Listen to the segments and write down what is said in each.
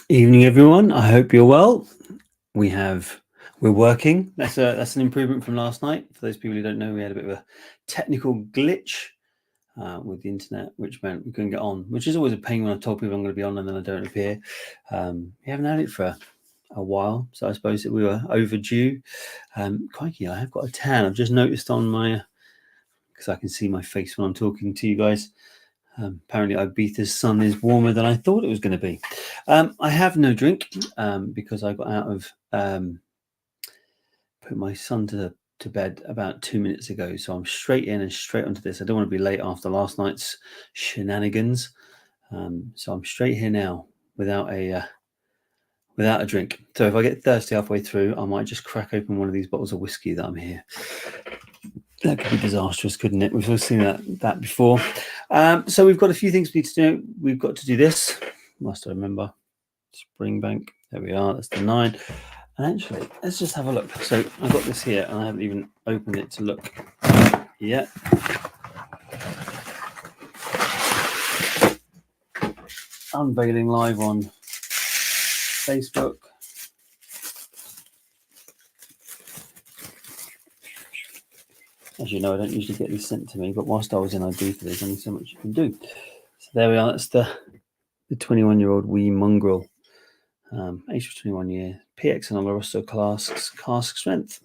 Evening, everyone. I hope you're well. We're working. That's an improvement from last night. For those people who don't know, we had a bit of a technical glitch with the internet, which meant we couldn't get on, which is always a pain when I told people I'm going to be on and then I don't appear. We haven't had it for a while, so I suppose that we were overdue. Crikey, I have got a tan. I've just noticed on my, because I can see my face when I'm talking to you guys. Apparently Ibiza's sun is warmer than I thought it was going to be. I have no drink because I got out of put my son to bed about 2 minutes ago. So I'm straight in and straight onto this. I don't want to be late after last night's shenanigans. So I'm straight here now without a drink. So if I get thirsty halfway through, I might just crack open one of these bottles of whiskey that I'm here. That could be disastrous, couldn't it? We've all seen that before. So we've got a few things we need to do. We've got to do this. Must I remember? Springbank. There we are. That's the 9. And actually, let's just have a look. So I've got this here, and I haven't even opened it to look yet. Unveiling live on Facebook. As you know, I don't usually get these sent to me, but whilst I was in Ibiza, there's only so much you can do. So there we are. That's the 21-year-old wee mongrel. Age of 21 years. PX and Oloroso cask strength.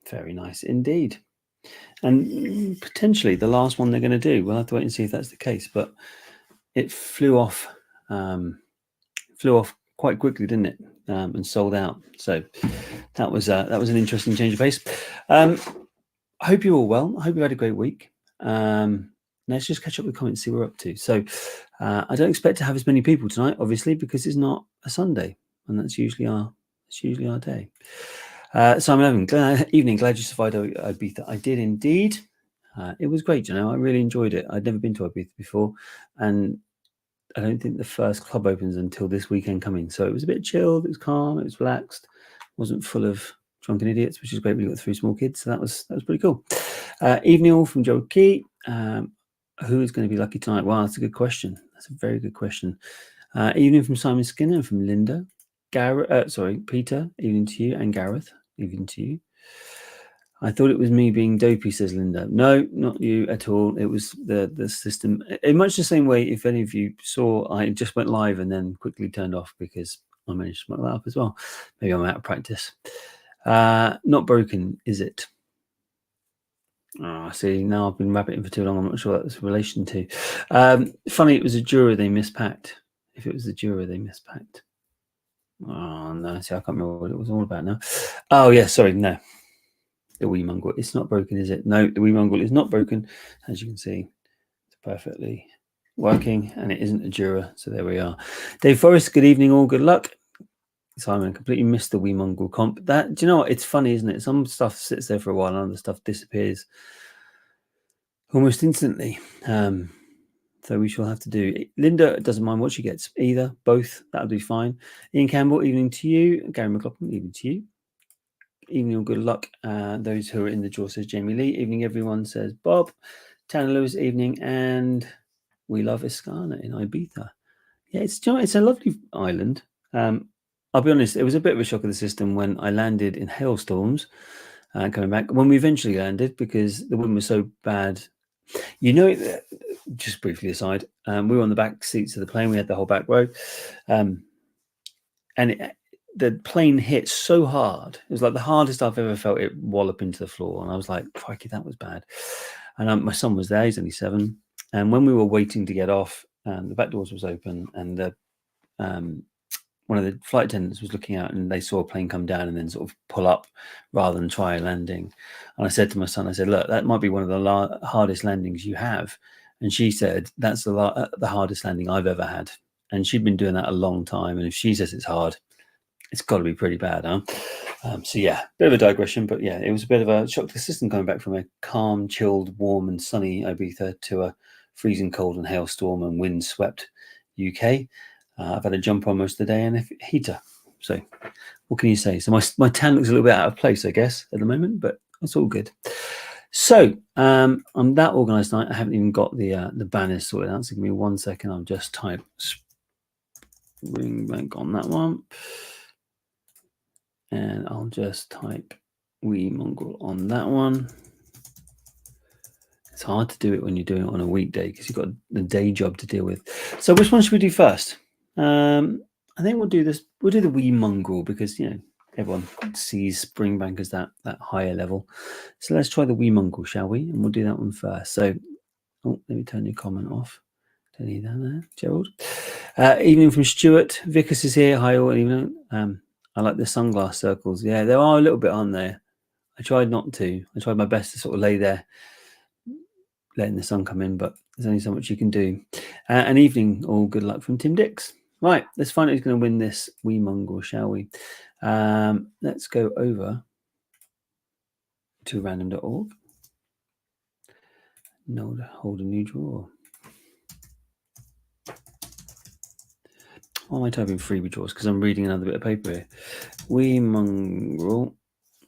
Very nice indeed. And potentially the last one they're going to do. We'll have to wait and see if that's the case. But it flew off quite quickly, didn't it? And sold out. So that was an interesting change of pace. I hope you're all well. I hope you had a great week. Let's just catch up with the comments, see what we're up to. So I don't expect to have as many people tonight, obviously, because it's not a Sunday, and that's usually our day. Simon Evan, evening. Glad you survived Ibiza. I did indeed. It was great, I really enjoyed it. I'd never been to Ibiza before, and I don't think the first club opens until this weekend coming. So it was a bit chilled. It was calm. It was relaxed. It wasn't full of drunken idiots, which is great. We got 3 small kids, so that was pretty cool. Evening all from Joe Key. Who is going to be lucky tonight? Well, that's a good question. That's a very good question. Evening from Simon Skinner and from Linda. Peter, evening to you, and Gareth, evening to you. I thought it was me being dopey, says Linda. No, not you at all. It was the system. In much the same way, if any of you saw, I just went live and then quickly turned off because I managed to smoke that up as well. Maybe I'm out of practice. Not broken, is it? Oh, see, now I've been rabbiting for too long. I'm not sure what that's in relation to. Funny, it was a juror they mispacked. If it was the juror they mispacked. Oh, no. See, I can't remember what it was all about now. Oh, yeah, sorry, no. The wee mongrel. It's not broken, is it? No, the wee mongrel is not broken. As you can see, it's perfectly working, and it isn't a juror. So there we are. Dave Forrest, good evening, all. Good luck. Simon, completely missed the wee mongrel comp. Do you know what? It's funny, isn't it? Some stuff sits there for a while, and other stuff disappears almost instantly. So we shall have to do. Linda doesn't mind what she gets either. Both, that'll be fine. Ian Campbell, evening to you. Gary McLaughlin, evening to you. Evening, good luck. Those who are in the draw, says Jamie Lee. Evening, everyone, says Bob. Tanner Lewis, evening, and we love Iscana in Ibiza. Yeah, it's a lovely island. I'll be honest, it was a bit of a shock of the system when I landed in hailstorms coming back. When we eventually landed, because the wind was so bad. Just briefly aside, we were on the back seats of the plane. We had the whole back row. And the plane hit so hard. It was like the hardest I've ever felt it wallop into the floor. And I was like, crikey, that was bad. And my son was there. He's only 7. And when we were waiting to get off, the back doors was open, and the one of the flight attendants was looking out, and they saw a plane come down and then sort of pull up rather than try a landing. And I said to my son, I said, look, that might be one of the hardest landings you have. And she said, that's the hardest landing I've ever had. And she'd been doing that a long time. And if she says it's hard, it's got to be pretty bad, huh? So yeah, bit of a digression, but yeah, it was a bit of a shock to the system coming back from a calm, chilled, warm and sunny Ibiza to a freezing cold and hailstorm and wind-swept UK. I've had a jumper on most of the day and a heater. So what can you say? So my tan looks a little bit out of place, I guess, at the moment, but it's all good. So I'm that organised tonight. I haven't even got the banners sorted out. So give me 1 second. I'll just type Springbank on that one. And I'll just type wee mongrel on that one. It's hard to do it when you're doing it on a weekday because you've got a day job to deal with. So which one should we do first? I think we'll do this. We'll do the wee mongrel because, you know, everyone sees Springbank as that higher level. So let's try the wee mongrel, shall we? And we'll do that one first. So, oh, let me turn your comment off. Don't need that there, Gerald. Evening from Stuart. Vickers is here. Hi all. Evening. I like the sunglass circles. Yeah, there are a little bit, aren't there? I tried not to. I tried my best to sort of lay there, letting the sun come in, but there's only so much you can do. An evening, all good luck from Tim Dix. Right, let's find out who's going to win this wee mongrel, shall we? Let's go over to random.org. No, hold a new draw. Why am I typing freebie draws? Because I'm reading another bit of paper here. Wee mongrel.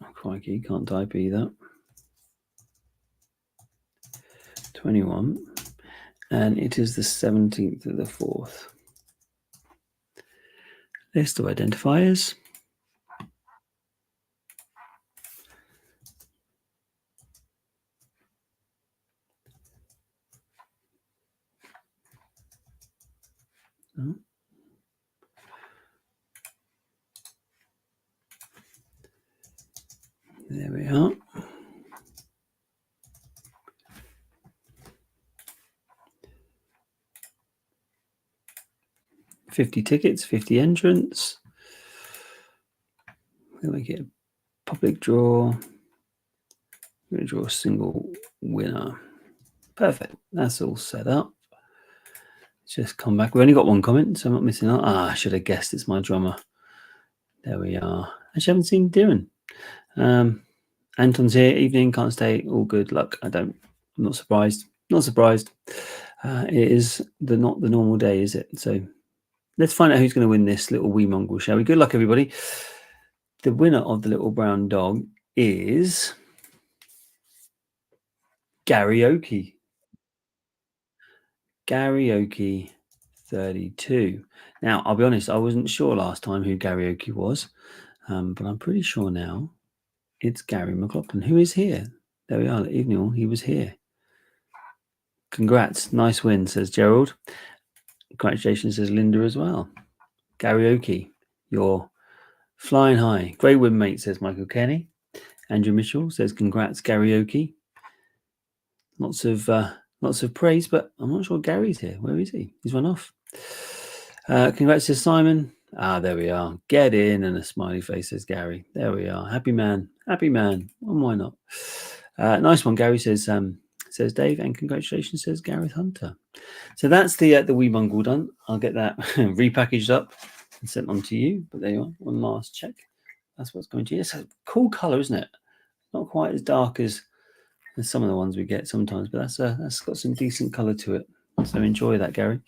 Oh, crikey, can't type either. 21. And it is the 17th of the 4th. List of identifiers. Oh. There we are. $50 tickets, 50 entrants. We'll make it a public draw. We're going to draw a single winner. Perfect. That's all set up. Just come back. We've only got one comment, so I'm not missing out. I should have guessed it's my drummer. There we are. Actually, I haven't seen Dylan. Anton's here. Evening. Can't stay. All good luck. I'm not surprised. Not surprised. It is not the normal day, is it? So let's find out who's going to win this little wee mongrel, shall we? Good luck, everybody. The winner of the little brown dog is Karaoke. Karaoke 32. Now, I'll be honest, I wasn't sure last time who Karaoke was, but I'm pretty sure now it's Gary McLaughlin, who is here. There we are. Evening all. He was here. Congrats. Nice win, says Gerald. Congratulations, says Linda as well. Karaoke, you're flying high. Great win, mate, says Michael Kenny. Andrew Mitchell says, congrats, Karaoke. Lots of praise, but I'm not sure Gary's here. Where is he? He's run off. Congrats to Simon. There we are. Get in, and a smiley face, says Gary. There we are. Happy man. Happy man. Well, why not? Nice one, Gary, says Dave, and congratulations, says Gareth Hunter. So that's the wee mongrel done. I'll get that repackaged up and sent on to you. But there you are. One last check. That's what's going to you. It's a cool colour, isn't it? Not quite as dark as some of the ones we get sometimes, but that's got some decent colour to it. So enjoy that, Gary.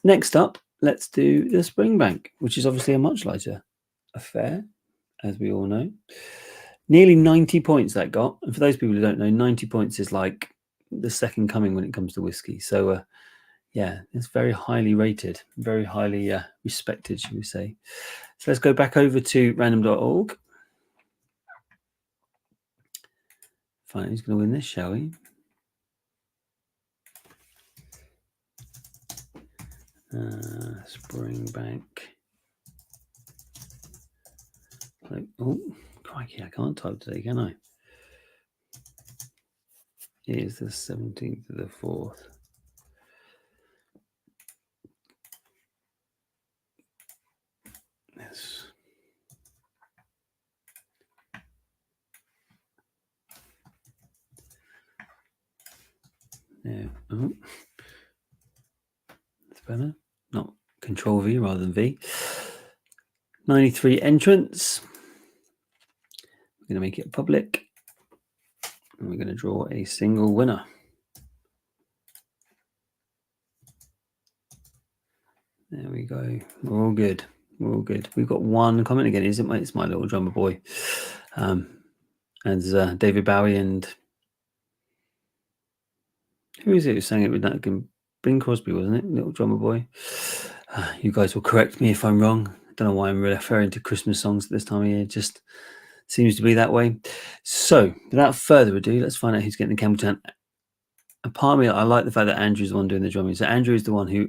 Next up, let's do the Springbank, which is obviously a much lighter affair, as we all know. Nearly 90 points that got. And for those people who don't know, 90 points is like the second coming when it comes to whiskey. So, yeah, it's very highly rated, very highly respected, should we say. So let's go back over to random.org. Find out who's going to win this, shall we? Springbank. Oh, crikey, I can't type today, can I? It is the 17th of the 4th. Yes. Yeah. Oh. That's better. Not Control V rather than V. 93 entrants. We're going to make it public. And we're going to draw a single winner. There we go. We're all good. We're all good. We've got one comment again. Is it? It's my little drummer boy. And David Bowie and who is it who sang it with that? Bing Crosby, wasn't it? Little drummer boy. You guys will correct me if I'm wrong. I don't know why I'm referring to Christmas songs at this time of year. It just seems to be that way. So, without further ado, let's find out who's getting the Campbelltown. And part of me, I like the fact that Andrew's the one doing the drumming. So Andrew is the one who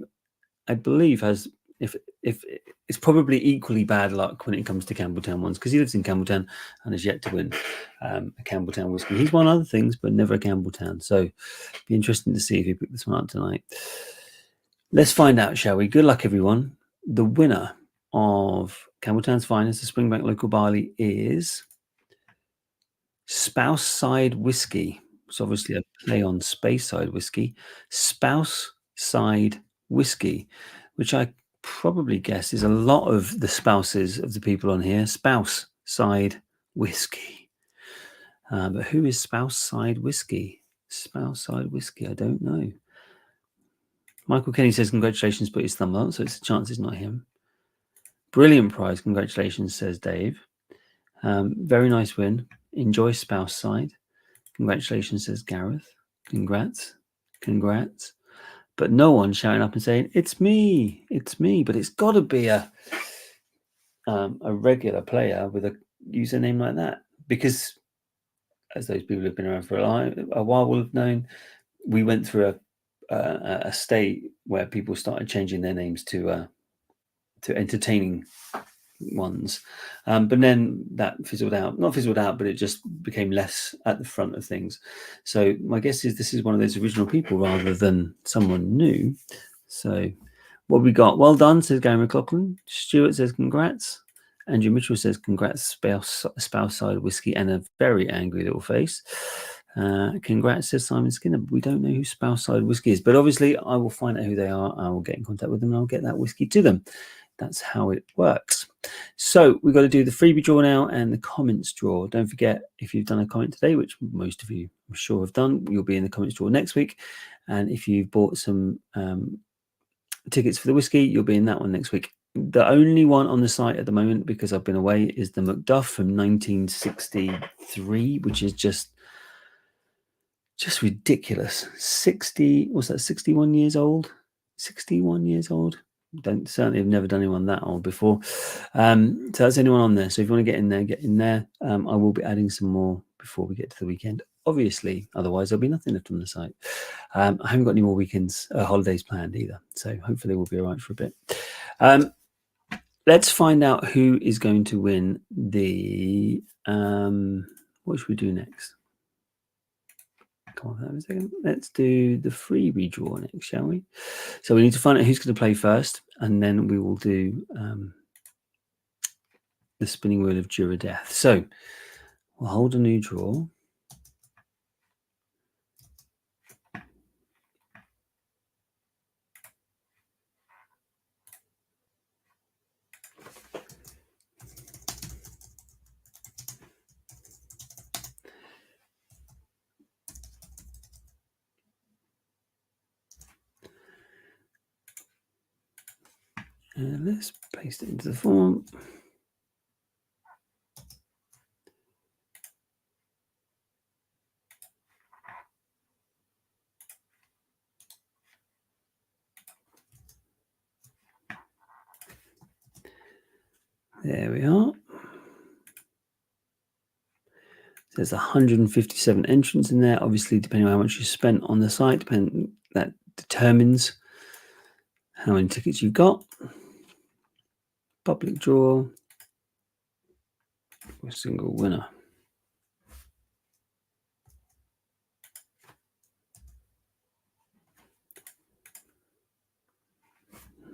I believe has, if it's probably equally bad luck when it comes to Campbelltown ones, because he lives in Campbelltown and has yet to win a Campbelltown whiskey. He's won other things, but never a Campbelltown. So, be interesting to see if he picked this one up tonight. Let's find out, shall we? Good luck, everyone. The winner of Campbelltown's Finest, the Springbank Local Barley, is Spouse Side Whiskey. It's obviously a play on Space Side Whiskey. Spouse Side Whiskey, which I probably guess is a lot of the spouses of the people on here. Spouse Side Whiskey. But who is Spouse Side Whiskey? Spouse Side Whiskey, I don't know. Michael Kenny says, congratulations, put his thumb up, so it's a chance it's not him. Brilliant prize, congratulations, says Dave. Very nice win. Enjoy Spouse Side. Congratulations, says Gareth. Congrats. But no one shouting up and saying, it's me. But it's got to be a regular player with a username like that. Because, as those people who have been around for a while will have known, we went through a state where people started changing their names to entertaining ones, but then that not fizzled out, but it just became less at the front of things. So my guess is this is one of those original people rather than someone new. So what we got? Well done, says Gary McLaughlin. Stuart says congrats. Andrew Mitchell says congrats, spouse side whiskey, and a very angry little face. Congrats, says Simon Skinner. We don't know who Spouse Side Whiskey is, but obviously I will find out who they are. I will get in contact with them and I'll get that whiskey to them. That's how it works. So we've got to do the freebie draw now and the comments draw. Don't forget, if you've done a comment today, which most of you I'm sure have done, you'll be in the comments draw next week. And if you've bought some tickets for the whiskey, you'll be in that one next week. The only one on the site at the moment, because I've been away, is the Macduff from 1963, which is just ridiculous. 61 years old? 61 years old? Certainly have never done anyone that old before. So that's anyone on there. So if you want to get in there, get in there. I will be adding some more before we get to the weekend. Obviously, otherwise there'll be nothing left on the site. I haven't got any more holidays planned either. So hopefully we'll be all right for a bit. Let's find out who is going to win the... what should we do next? Come on, a second. Let's do the freebie draw next, shall we? So we need to find out who's going to play first, and then we will do the spinning wheel of Jura Death. So we'll hold a new draw. And let's paste it into the form. There we are. There's 157 entrants in there. Obviously, depending on how much you spent on the site, that determines how many tickets you've got. Public draw. A single winner.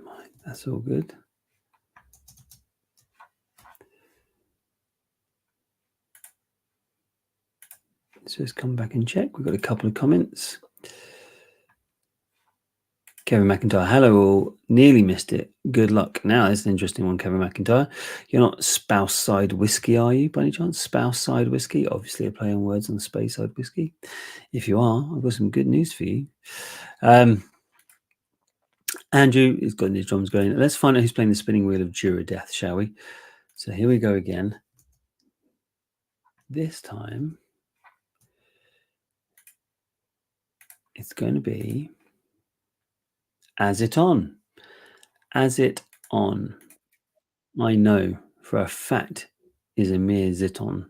Right, that's all good. So let's come back and check. We've got a couple of comments. Kevin McIntyre, hello all. Nearly missed it. Good luck. Now, there's an interesting one, Kevin McIntyre. You're not Spouse Side Whiskey, are you, by any chance? Spouse Side Whiskey? Obviously, a play on words on Space Side Whiskey. If you are, I've got some good news for you. Andrew has got his drums going. Let's find out who's playing the spinning wheel of Jura Death, shall we? So here we go again. This time, it's going to be As It On. as it on. I know for a fact is Amir Ziton.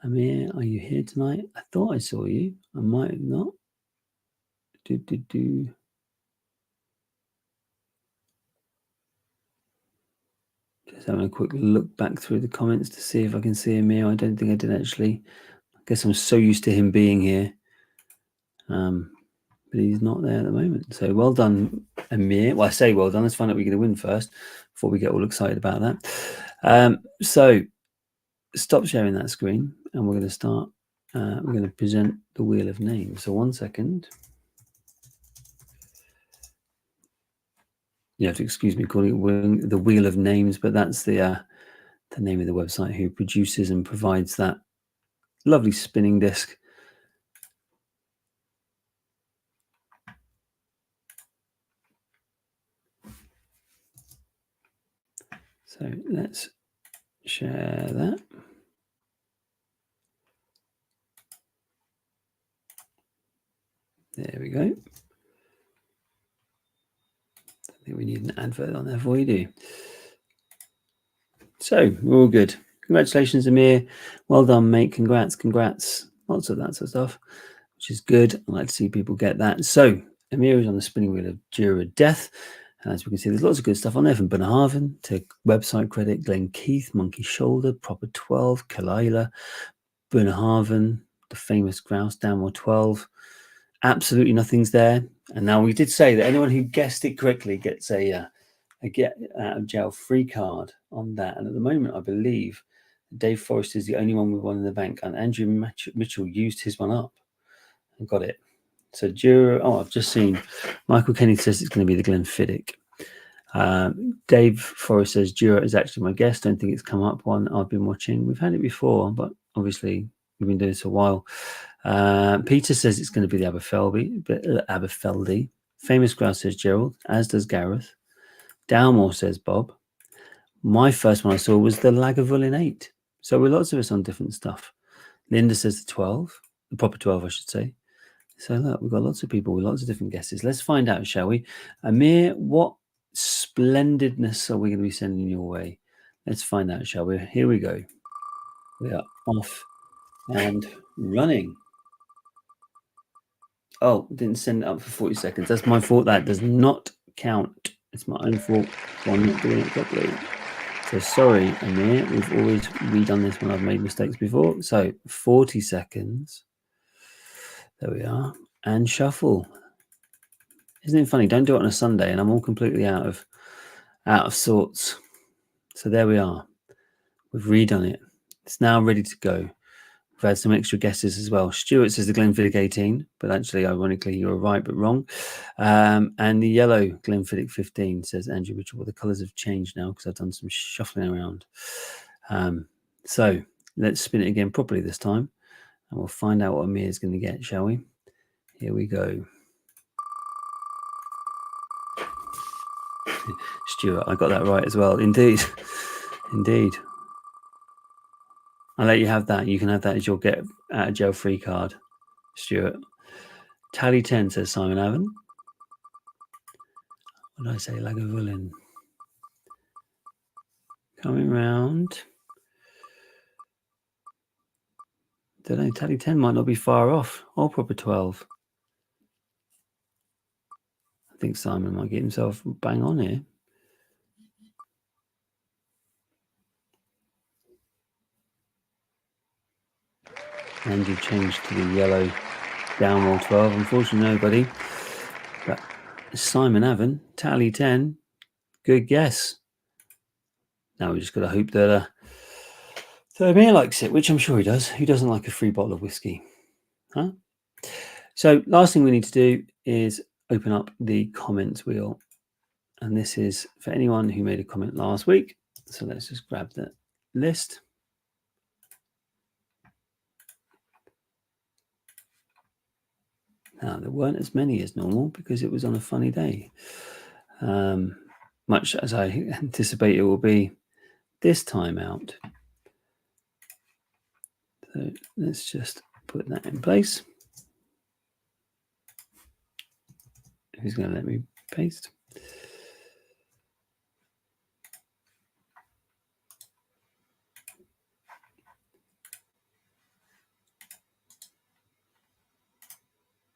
Amir, are you here tonight? I thought I saw you. I might have not. Just having a quick look back through the comments to see if I can see Amir. I don't think I did actually. I guess I'm so used to him being here. But he's not there at the moment. So well done, Amir. Well, I say well done. Let's find out we're going to win first before we get all excited about that. So stop sharing that screen and we're going to start. We're going to present the wheel of names. So 1 second. You have to excuse me calling it the wheel of names, but that's the name of the website who produces and provides that lovely spinning disc. So let's share that. There we go. I think we need an advert on there for you, do. So we're all good. Congratulations, Amir. Well done, mate. Congrats. Lots of that sort of stuff, which is good. I like to see people get that. So Amir is on the spinning wheel of Jura Death. And as we can see, there's lots of good stuff on there from Bunnahabhain to Website Credit, Glen Keith, Monkey Shoulder, Proper 12, Kalila, Bunnahabhain, the famous Grouse, Downward 12. Absolutely nothing's there. And now we did say that anyone who guessed it correctly gets a get out of jail free card on that. And at the moment, I believe Dave Forrester is the only one with one in the bank, and Andrew Mitchell used his one up and got it. So I've just seen Michael Kenny says it's going to be the Glenfiddich. Dave Forrest says Jura is actually my guest. Don't think it's come up one I've been watching. We've had it before, but obviously we've been doing this a while. Peter says it's going to be the Aberfeldy. Famous Grouse says Gerald, as does Gareth. Dalmore says Bob. My first one I saw was the Lagavulin 8. So we're lots of us on different stuff. Linda says the 12, the proper 12, I should say. So look, we've got lots of people with lots of different guesses. Let's find out, shall we? Amir, what splendidness are we going to be sending your way? Let's find out, shall we? Here we go. We are off and running. Oh, didn't send it up for 40 seconds. That's my fault. That does not count. It's my own fault for not doing it properly. So sorry, Amir. We've always redone this when I've made mistakes before. So 40 seconds. There we are. And shuffle. Isn't it funny? Don't do it on a Sunday, and I'm all completely out of sorts. So there we are. We've redone it. It's now ready to go. We've had some extra guesses as well. Stuart says the Glenfiddich 18, but actually, ironically, you were right, but wrong. And the yellow Glenfiddich 15 says Andrew Mitchell. Well, the colours have changed now because I've done some shuffling around. So let's spin it again properly this time, and we'll find out what Amir is going to get, shall we? Here we go. Stuart, I got that right as well. Indeed. Indeed. I'll let you have that. You can have that as your get out of jail free card, Stuart. Tally 10 says Simon Avon. What did I say? Lagavulin. Coming round. Don't know. Tally 10 might not be far off. Or proper 12. I think Simon might get himself bang on here. And you changed to the yellow downward 12. Unfortunately, nobody. But Simon Avon, Tally 10. Good guess. Now we just got to hope that Amir likes it, which I'm sure he does. Who doesn't like a free bottle of whiskey? Huh? So last thing we need to do is open up the comments wheel. And this is for anyone who made a comment last week. So let's just grab the list. Now, there weren't as many as normal because it was on a funny day. Much as I anticipate it will be this time out. So let's just put that in place. Who's going to let me paste?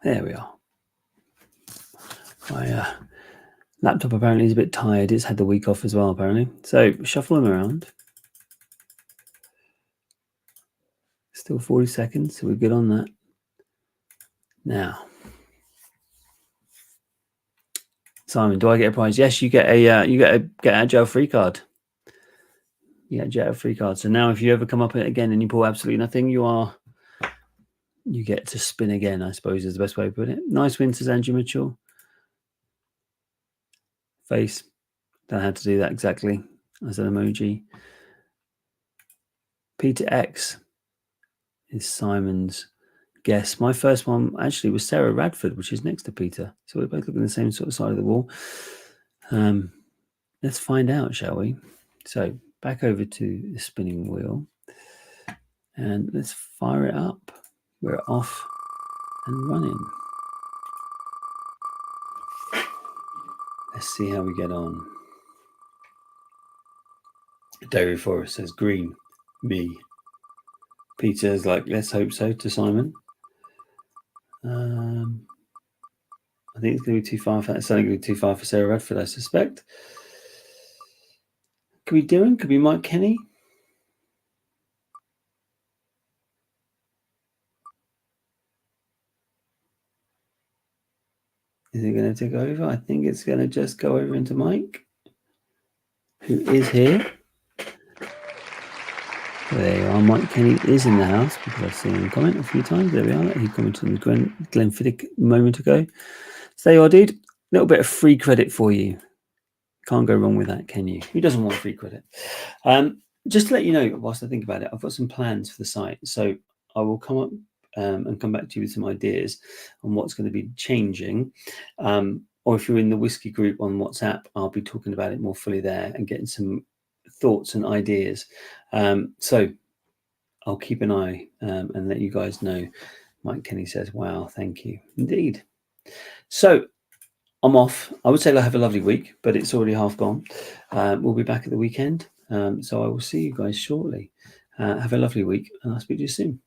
There we are. My laptop apparently is a bit tired. It's had the week off as well, apparently. So shuffle them around. Still 40 seconds, so we're good on that. Now, Simon, do I get a prize? Yes, you get a agile free card. You get a agile free card. So now, if you ever come up again and you pull absolutely nothing, you get to spin again, I suppose is the best way to put it. Nice win, says Andrew Mitchell. Face. Don't know how to do that exactly as an emoji. Peter X is Simon's guess. My first one actually was Sarah Radford, which is next to Peter. So we're both looking the same sort of side of the wall. Let's find out, shall we? So back over to the spinning wheel and let's fire it up. We're off and running. Let's see how we get on. Dairy Forest says green, me. Peter's like, let's hope so, to Simon. I think it's going to be too far. It's only going to be too far for Sarah Radford, I suspect. Could be Dylan, could be Mike Kenny. Is it going to take over? I think it's going to just go over into Mike, who is here. There you are. Mike Kenny is in the house because I've seen him comment a few times. There we are. He commented on the Glenfiddich a moment ago. So there you are, dude. A little bit of free credit for you. Can't go wrong with that, can you? Who doesn't want free credit? Just to let you know, whilst I think about it, I've got some plans for the site. So I will come up and come back to you with some ideas on what's going to be changing. Or if you're in the Whiskey group on WhatsApp, I'll be talking about it more fully there and getting some thoughts and ideas. So I'll keep an eye and let you guys know. Mike Kenny says, wow, thank you. Indeed. So I'm off. I would say I have a lovely week, but it's already half gone. We'll be back at the weekend. So I will see you guys shortly. Have a lovely week and I'll speak to you soon.